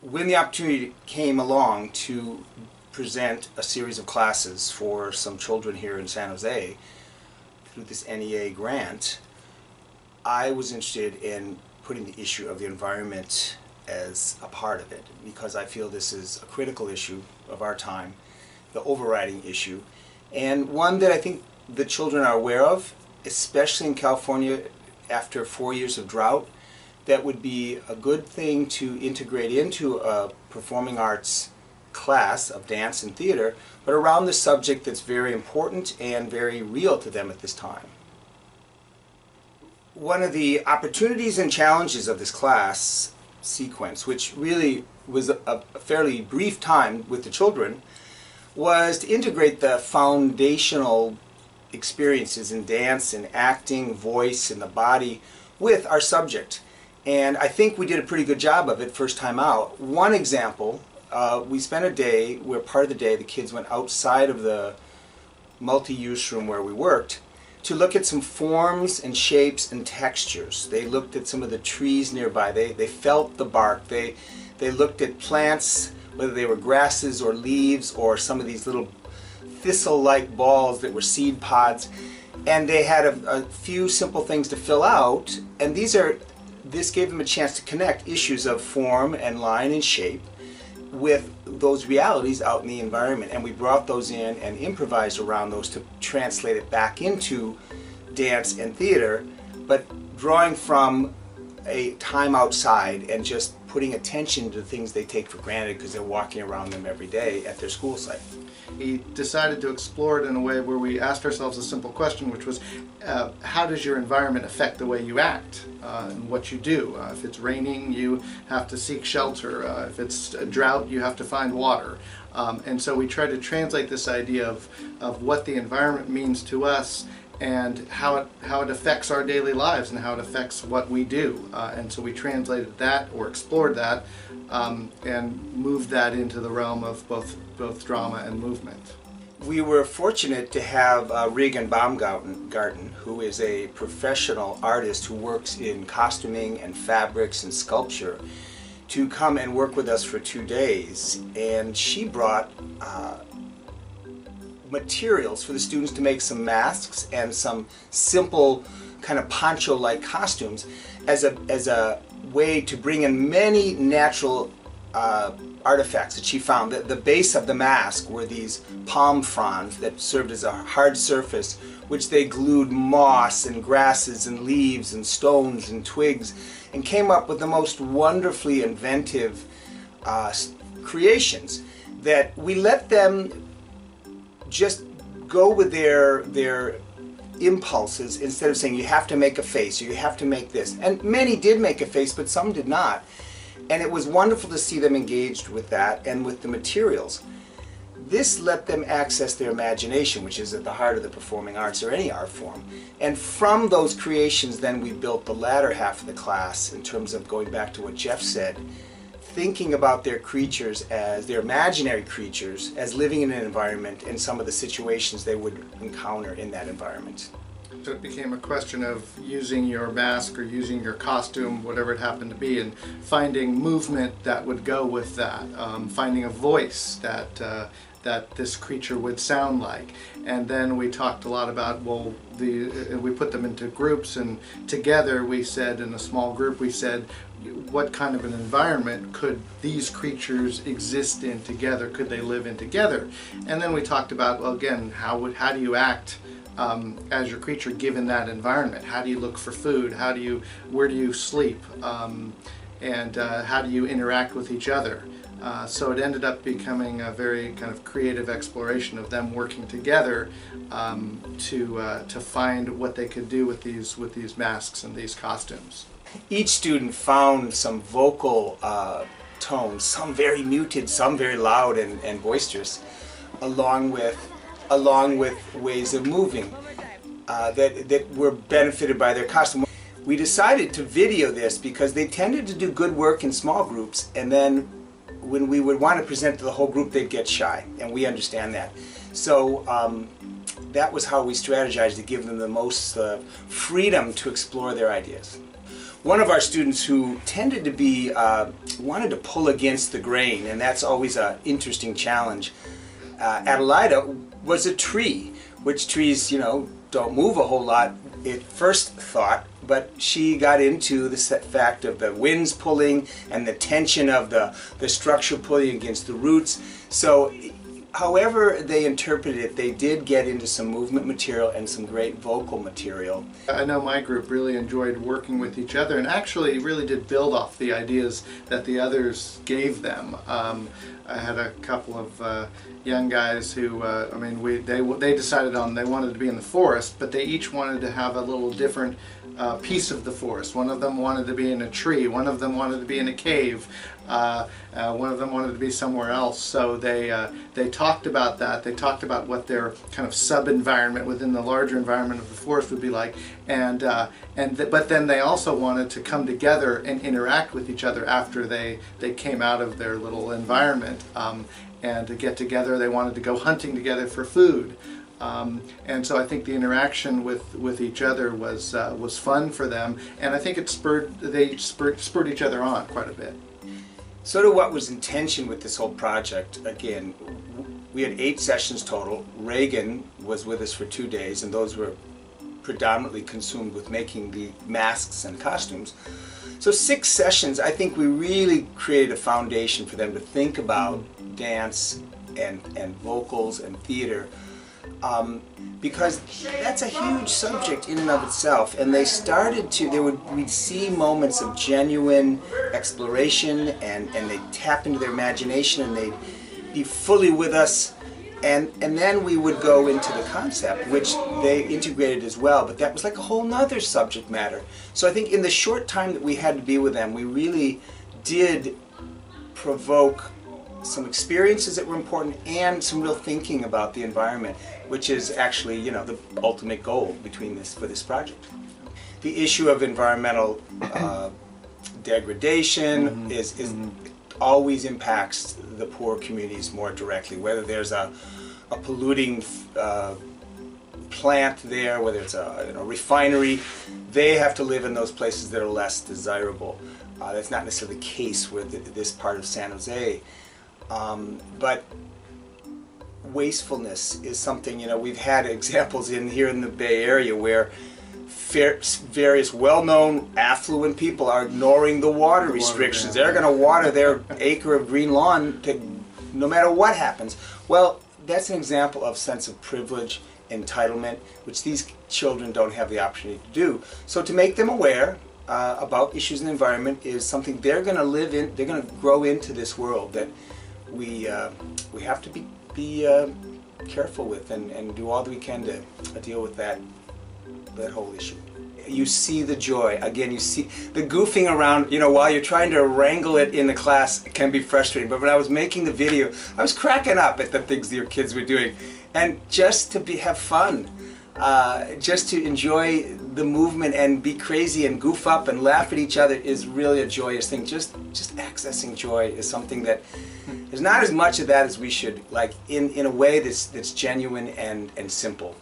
when the opportunity came along to present a series of classes for some children here in San Jose through this NEA grant, I was interested in putting the issue of the environment as a part of it, because I feel this is a critical issue of our time, the overriding issue, and one that I think the children are aware of, especially in California after 4 years of drought. That would be a good thing to integrate into a performing arts class of dance and theater, but around the subject that's very important and very real to them at this time. One of the opportunities and challenges of this class sequence, which really was a fairly brief time with the children, was to integrate the foundational experiences in dance and acting, voice, and the body with our subject. And I think we did a pretty good job of it first time out. One example, we spent a day where part of the day the kids went outside of the multi-use room where we worked to look at some forms and shapes and textures. They looked at some of the trees nearby. They felt the bark. They looked at plants, whether they were grasses or leaves or some of these little thistle-like balls that were seed pods. And they had a few simple things to fill out. And this gave them a chance to connect issues of form and line and shape with those realities out in the environment, and we brought those in and improvised around those to translate it back into dance and theater, but drawing from a time outside and just putting attention to the things they take for granted because they're walking around them every day at their school site. We decided to explore it in a way where we asked ourselves a simple question, which was, how does your environment affect the way you act and what you do? If it's raining, you have to seek shelter. If it's a drought, you have to find water. And so we tried to translate this idea of what the environment means to us and how it affects our daily lives and how it affects what we do. And so we translated that, or explored that, and moved that into the realm of both drama and movement. We were fortunate to have Regan Baumgarten, who is a professional artist who works in costuming and fabrics and sculpture, to come and work with us for 2 days. And she brought materials for the students to make some masks and some simple kind of poncho-like costumes as a way to bring in many natural artifacts that she found. The base of the mask were these palm fronds that served as a hard surface, which they glued moss and grasses and leaves and stones and twigs, and came up with the most wonderfully inventive creations that we let them just go with their impulses instead of saying you have to make a face or you have to make this. And many did make a face, but some did not. And it was wonderful to see them engaged with that and with the materials. This let them access their imagination, which is at the heart of the performing arts or any art form. And from those creations, then we built the latter half of the class in terms of going back to what Jeff said, thinking about their creatures as their imaginary creatures as living in an environment and some of the situations they would encounter in that environment. So it became a question of using your mask or using your costume, whatever it happened to be, and finding movement that would go with that, finding a voice that this creature would sound like. And then we talked a lot about, well, we put them into groups, and together we said, in a small group, we said, what kind of an environment could these creatures exist in together? Could they live in together? And then we talked about, well, again, how do you act as your creature given that environment? How do you look for food? Where do you sleep? And how do you interact with each other? So it ended up becoming a very kind of creative exploration of them working together to find what they could do with these masks and these costumes. Each student found some vocal tones, some very muted, some very loud and boisterous, along with ways of moving that were benefited by their costume. We decided to video this because they tended to do good work in small groups, and then when we would want to present to the whole group, they'd get shy, and we understand that. So that was how we strategized to give them the most freedom to explore their ideas. one of our students who tended to be, wanted to pull against the grain, and that's always an interesting challenge. Adelaida was a tree, which trees, you know, don't move a whole lot at first thought, but she got into the fact of the winds pulling and the tension of the structure pulling against the roots. So however they interpreted it, they did get into some movement material and some great vocal material. I know my group really enjoyed working with each other and actually really did build off the ideas that the others gave them. I had a couple of young guys who, I mean, they decided on they wanted to be in the forest, but they each wanted to have a little different piece of the forest. One of them wanted to be in a tree, one of them wanted to be in a cave, one of them wanted to be somewhere else. So they talked about that. They talked about what their kind of sub-environment within the larger environment of the forest would be like, but then they also wanted to come together and interact with each other after they came out of their little environment, and to get together. They wanted to go hunting together for food. And so I think the interaction with each other was fun for them, and I think it spurred each other on quite a bit. Sort of what was intention with this whole project, again, we had 8 sessions total. Reagan was with us for 2 days, and those were predominantly consumed with making the masks and costumes. So 6 sessions, I think we really created a foundation for them to think about dance and vocals and theater. Because that's a huge subject in and of itself, and they started to, we'd see moments of genuine exploration, and they'd tap into their imagination, and they'd be fully with us, and then we would go into the concept, which they integrated as well, but that was like a whole nother subject matter. So I think in the short time that we had to be with them, we really did provoke some experiences that were important and some real thinking about the environment, which is actually, you know, the ultimate goal for this project. The issue of environmental degradation always impacts the poor communities more directly, whether there's a polluting plant there, whether it's a refinery. They have to live in those places that are less desirable. That's not necessarily the case with this part of San Jose. But wastefulness is something, you know, we've had examples here in the Bay Area where various well-known affluent people are ignoring the water restrictions. They're going to water their acre of green lawn no matter what happens. Well, that's an example of sense of privilege, entitlement, which these children don't have the opportunity to do. So to make them aware about issues in the environment is something they're going to live in, they're going to grow into this world that we have to be careful with and do all that we can to deal with that whole issue. You see the joy. Again, you see the goofing around, you know, while you're trying to wrangle it in the class, it can be frustrating. But when I was making the video, I was cracking up at the things that your kids were doing. And just to have fun, just to enjoy the movement and be crazy and goof up and laugh at each other is really a joyous thing. Just accessing joy is something that there's not as much of that as we should, like in a way that's genuine and simple.